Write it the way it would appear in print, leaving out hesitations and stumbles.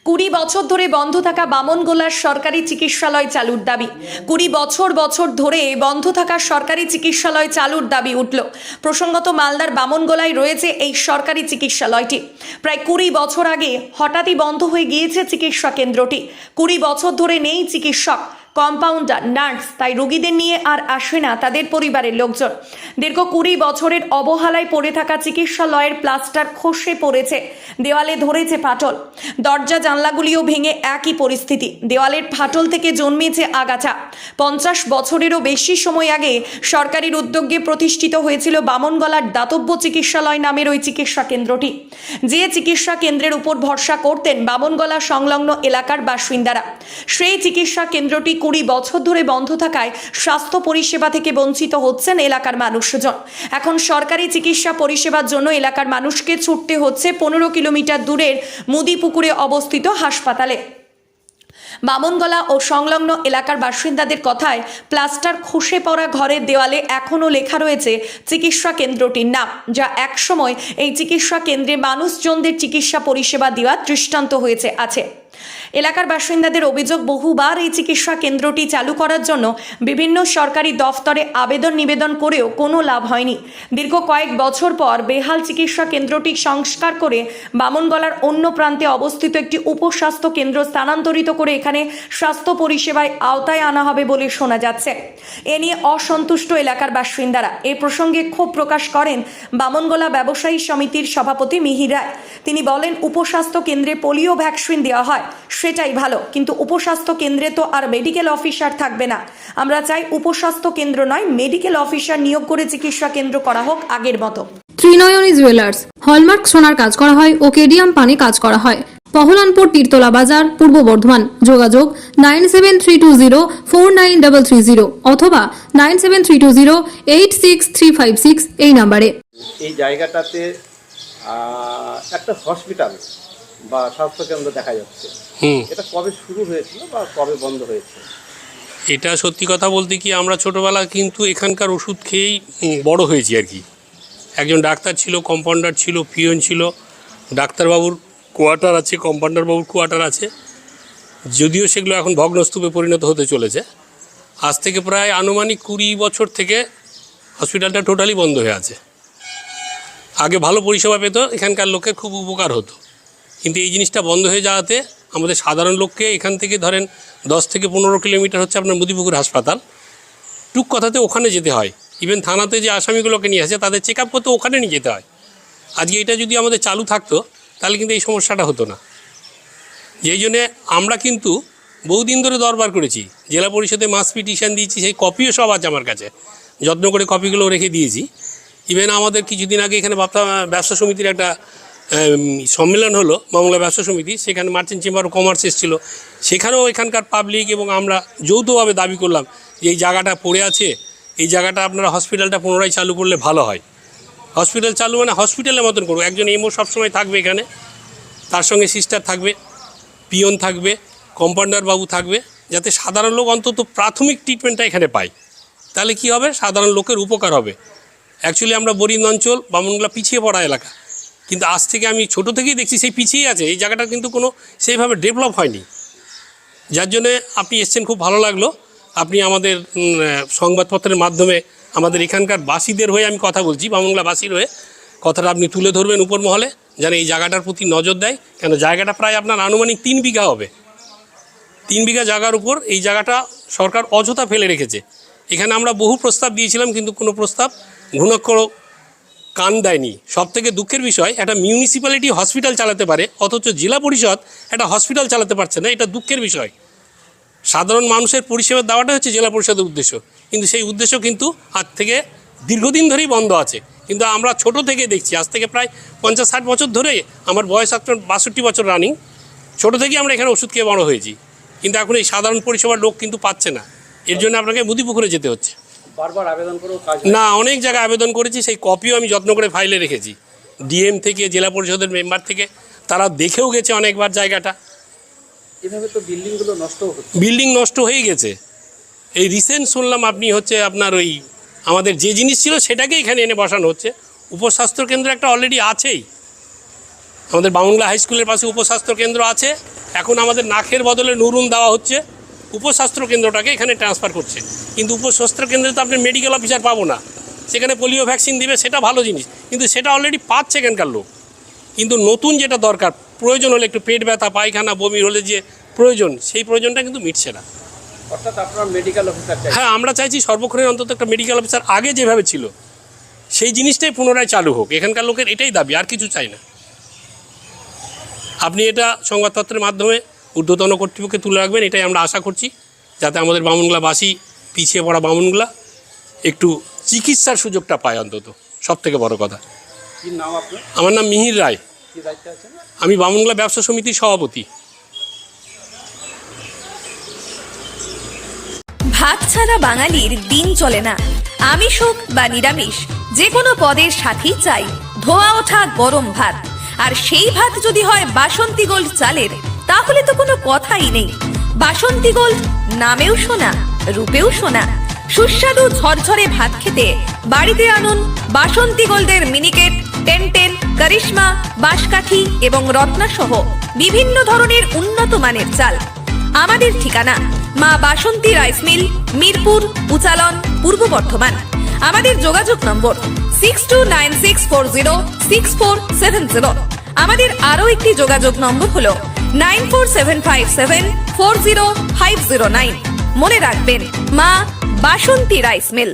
20 বছর ধরে বন্ধ থাকা বামনগোলার সরকারি চিকিৎসালয় চালুর দাবি। 20 বছর ধরে বন্ধ থাকা সরকারি চিকিৎসালয় চালুর দাবি উঠল। প্রসঙ্গত মালদার বামনগোলায় রয়েছে এই সরকারি চিকিৎসালয়টি। প্রায় 20 বছর আগে হঠাৎই বন্ধ হয়ে গিয়েছে চিকিৎসা কেন্দ্রটি। 20 বছর ধরে নেই চিকিৎসক, কম্পাউন্ডার, নার্স, তাই রোগীদের নিয়ে আর আসে না তাদের পরিবারের লোকজন। দীর্ঘ 20 বছরের অবহেলায় পড়ে থাকা চিকিৎসালয়ের প্লাস্টার খসে পড়েছে, দেওয়ালে ধরেছে ফাটল, দরজা জানলাগুলিও ভেঙে একই পরিস্থিতি। দেওয়ালের ফাটল থেকে জন্মেছে আগাছা। 50 বছরেরও বেশি সময় আগে সরকারের উদ্যোগে প্রতিষ্ঠিত হয়েছিল বামনগোলার দাতব্য চিকিৎসালয় নামের ওই চিকিৎসা কেন্দ্রটি। যে চিকিৎসা কেন্দ্রের উপর ভরসা করতেন বামনগোলা সংলগ্ন এলাকার বাসিন্দারা। সেই চিকিৎসা কেন্দ্রটি 20 বছর ধরে বন্ধ থাকায় স্বাস্থ্য পরিষেবা থেকে বঞ্চিত হচ্ছেন এলাকার মানুষজন। এখন সরকারি চিকিৎসা পরিষেবার জন্য এলাকার মানুষকে ছুটতে হচ্ছে 15 কিলোমিটার দূরের মুদিপুকুরে অবস্থিত হাসপাতালে। বামনগোলা ও সংলগ্ন এলাকার বাসিন্দাদের কথায় প্লাস্টার খসে পড়া ঘরের দেওয়ালে এখনও লেখা রয়েছে চিকিৎসা কেন্দ্রটির নাম, যা একসময় এই চিকিৎসা কেন্দ্রে মানুষজনদের চিকিৎসা পরিষেবা দেওয়ার দৃষ্টান্ত হয়েছে আছে। এলাকার বাসিন্দাদের অভিযোগ, বহুবার এই চিকিৎসা কেন্দ্রটি চালু করার জন্য বিভিন্ন সরকারি দফতরে নিবেদন করেও কোনো লাভ হয়নি। দীর্ঘ কয়েক বছর পর বেহাল চিকিৎসা কেন্দ্রটি সংস্কার করে বামনগোলার অন্য প্রান্তে অবস্থিত একটি উপস্বাস্থ্য কেন্দ্র স্থানান্তরিত করে এখানে স্বাস্থ্য পরিষেবায় আওতায় আনা হবে বলে শোনা যাচ্ছে। এ নিয়ে অসন্তুষ্ট এলাকার বাসিন্দারা। এ প্রসঙ্গে ক্ষোভ প্রকাশ করেন বামনগোলা ব্যবসায়ী সমিতির সভাপতি মিহির রায়। তিনি বলেন, উপস্বাস্থ্য কেন্দ্রে পোলিও ভ্যাকসিন দেওয়া হয়, সেটাই ভালো, কিন্তু উপস্বাস্থ্য কেন্দ্রে তো আর মেডিকেল অফিসার থাকবে না। আমরা চাই উপস্বাস্থ্য কেন্দ্র নয়, মেডিকেল অফিসার নিয়োগ করে চিকিৎসা কেন্দ্র করা হোক আগের মতো। ত্রিনয়নী জুয়েলার্স, হলমার্ক সোনার কাজ করা হয় ও কেডিয়াম পানি কাজ করা হয়। পহলানপুর, তীরতলা বাজার, পূর্ব বর্ধমান। যোগাযোগ 9732049330 অথবা 9732086356 এই নম্বরে। এই জায়গাটাতে একটা হসপিটাল বা স্বাস্থ্যকেন্দ্র দেখা যাচ্ছে। এটা কবে শুরু হয়েছিল বা কবে বন্ধ হয়েছে? এটা সত্যি কথা বলতে কি, আমরা ছোটোবেলা কিন্তু এখানকার ওষুধ খেয়েই বড় হয়েছি আর কি। একজন ডাক্তার ছিল, কম্পাউন্ডার ছিল, পিওন ছিল, ডাক্তারবাবুর কোয়ার্টার আছে, কম্পাউন্ডারবাবুর কোয়ার্টার আছে, যদিও সেগুলো এখন ভগ্নস্তূপে পরিণত হতে চলেছে। আজ থেকে প্রায় আনুমানিক 20 বছর থেকে হসপিটালটা টোটালি বন্ধ হয়ে আছে। আগে ভালো পরিষেবা পেত, এখানকার লোকের খুব উপকার হতো, কিন্তু এই জিনিসটা বন্ধ হয়ে যাওয়াতে আমাদের সাধারণ লোককে এখান থেকে ধরেন 10 থেকে 15 কিলোমিটার হচ্ছে আপনার মুদিপুকুর হাসপাতাল, টুক কথাতে ওখানে যেতে হয়। ইভেন থানাতে যে আসামিগুলোকে নিয়ে আসে তাদের চেক আপ করতে ওখানে নিয়ে যেতে হয়। আজকে এটা যদি আমাদের চালু থাকতো তাহলে কিন্তু এই সমস্যাটা হতো না। যেই জন্যে আমরা কিন্তু বহুদিন ধরে দরবার করেছি, জেলা পরিষদে মাস পিটিশন দিয়েছি, সেই কপিও সব আছে আমার কাছে, যত্ন করে কপিগুলো রেখে দিয়েছি। ইভেন আমাদের কিছুদিন আগে এখানে ব্যবসা সমিতির একটা সম্মেলন হলো, বাংলা ব্যবসা সমিতি, সেখানে মার্চেন্ট চেম্বার অফ কমার্স এসেছিল। সেখানেও এখানকার পাবলিক এবং আমরা যৌথভাবে দাবি করলাম যে এই জায়গাটা পড়ে আছে, এই জায়গাটা আপনারা হসপিটালটা পুনরায় চালু করলে ভালো হয়। হসপিটাল চালু মানে হসপিটালের মতন করবো, একজন এমও সবসময় থাকবে এখানে, তার সঙ্গে সিস্টার থাকবে, পিয়ন থাকবে, কম্পাউন্ডার বাবু থাকবে, যাতে সাধারণ লোক অন্তত প্রাথমিক ট্রিটমেন্টটা এখানে পায়। তাহলে কি হবে, সাধারণ লোকের উপকার হবে। অ্যাকচুয়ালি আমরা বরিন্দ অঞ্চল, বামনগোলা পিছিয়ে পড়া এলাকা, কিন্তু আজ থেকে আমি ছোটো থেকেই দেখছি সেই পিছিয়ে আছে। এই জায়গাটা কিন্তু কোনো সেইভাবে ডেভেলপ হয়নি, যার জন্যে আপনি এসছেন, খুব ভালো লাগলো। আপনি আমাদের সংবাদপত্রের মাধ্যমে আমাদের এখানকার বাসীদের হয়ে আমি কথা বলছি, বামনগোলা বাসীর হয়ে কথাটা আপনি তুলে ধরবেন উপর মহলে, যেন এই জায়গাটার প্রতি নজর দেয়। কেন জায়গাটা প্রায় আপনার আনুমানিক 3 বিঘা হবে। 3 বিঘা জায়গার উপর এই জায়গাটা সরকার অযথা ফেলে রেখেছে। এখানে আমরা বহু প্রস্তাব দিয়েছিলাম, কিন্তু কোনো প্রস্তাব ঘুণাক্ষর কান দেয়নি। সব থেকে দুঃখের বিষয়, একটা মিউনিসিপ্যালিটি হসপিটাল চালাতে পারে, অথচ জেলা পরিষদ একটা হসপিটাল চালাতে পারছে না। এটা দুঃখের বিষয়। সাধারণ মানুষের পরিষেবা দেওয়াটা হচ্ছে জেলা পরিষদের উদ্দেশ্য, কিন্তু সেই উদ্দেশ্য কিন্তু আজ থেকে দীর্ঘদিন ধরেই বন্ধ আছে। কিন্তু আমরা ছোট থেকে দেখছি, আজ থেকে প্রায় 50-60 বছর ধরে, আমার বয়স আপনার 62 বছর রানিং, ছোটো থেকেই আমরা এখানে ওষুধ খেয়ে বড় হয়েছি, কিন্তু এখন এই সাধারণ পরিষেবার লোক কিন্তু পাচ্ছে না। এর জন্য আপনাকে মুদিপুকুরে যেতে হচ্ছে। বারবার আবেদন করেও কাজ না, অনেক জায়গায় আবেদন করেছি, সেই কপিও আমি যত্ন করে ফাইলে রেখেছি। ডিএম থেকে, জেলা পরিষদের মেম্বার থেকে, তারা দেখেও গেছে অনেকবার জায়গাটা। এভাবে তো বিল্ডিংগুলো নষ্ট হচ্ছে। বিল্ডিং নষ্ট হয়ে গেছে। এই রিসেন্ট শুনলাম আপনি হচ্ছে আপনার ওই আমাদের যে জিনিস ছিল সেটাকে এখানে এনে বসানো হচ্ছে। উপস্বাস্থ্য কেন্দ্র একটা অলরেডি আছেই, আমাদের বামুনগোলা হাই স্কুলের পাশে উপস্বাস্থ্য কেন্দ্র আছে, এখন আমাদের নাকের বদলে নুরুন দেওয়া হচ্ছে, উপস্বাস্থ্য কেন্দ্রটাকে এখানে ট্রান্সফার করছে। কিন্তু উপস্বাস্থ্য কেন্দ্রে তো আপনি মেডিকেল অফিসার পাবো না, সেখানে পোলিও ভ্যাকসিন দিবে, সেটা ভালো জিনিস, কিন্তু সেটা অলরেডি পাচ্ছে এখানকার লোক। কিন্তু নতুন যেটা দরকার, প্রয়োজন হলে একটু পেট ব্যথা, পায়খানা, বমি হলে যে প্রয়োজন, সেই প্রয়োজনটা কিন্তু মিটছে না। অর্থাৎ আপনারা মেডিকেল অফিসার চাই? হ্যাঁ, আমরা চাইছি সর্বক্ষণের অন্তত একটা মেডিকেল অফিসার আগে যেভাবে ছিল সেই জিনিসটাই পুনরায় চালু হোক। এখানকার লোকের এটাই দাবি, আর কিছু চাই না। আপনি এটা সংবাদপত্রের মাধ্যমে ঊর্ধ্বতন কর্তৃপক্ষে তুলে রাখবেন, এটাই আমরা আশা করছি, যাতে আমাদের বামুনগোলাবাসী, পিছিয়ে পড়া বামুনগোলা একটু চিকিৎসার সুযোগটা পায় অন্তত, সব থেকে বড় কথা। কি নাম আপনার? আমার নাম মিহির রায়, কি দায়িত্বে আছেন? আমি বামুনগোলা ব্যবসা সমিতির সভাপতি। ভাত ছাড়া বাঙালির দিন চলে না। আমিষ হোক বা নিরামিষ, যে কোনো পদের সাথেই চাই ধোয়া ওঠা গরম ভাত। আর সেই ভাত যদি হয় বাসন্তী গোল্ড চালের, তাহলে তো কোনো কথাই নেই। বাসন্তী গোল্ড, নামেও শোনা, রূপেও শোনা। সুস্বাদু ঝরঝরে ভাত খেতে বাড়িতে আনুন বাসন্তী গোল্ডের মিনিকেট, টেনটেন, করিশ্মা, বাঁশকাঠি এবং রত্না সহ বিভিন্ন ধরনের উন্নত মানের চাল। আমাদের ঠিকানা মা বাসন্তী রাইস মিল, মিরপুর, উচালন, পূর্ব বর্ধমান। আমাদের যোগাযোগ নম্বর 6296406470। আমাদের আরও একটি যোগাযোগ নম্বর হলো 9475740509। মনে রাখবেন, মা বাসন্তী রাইস মিল।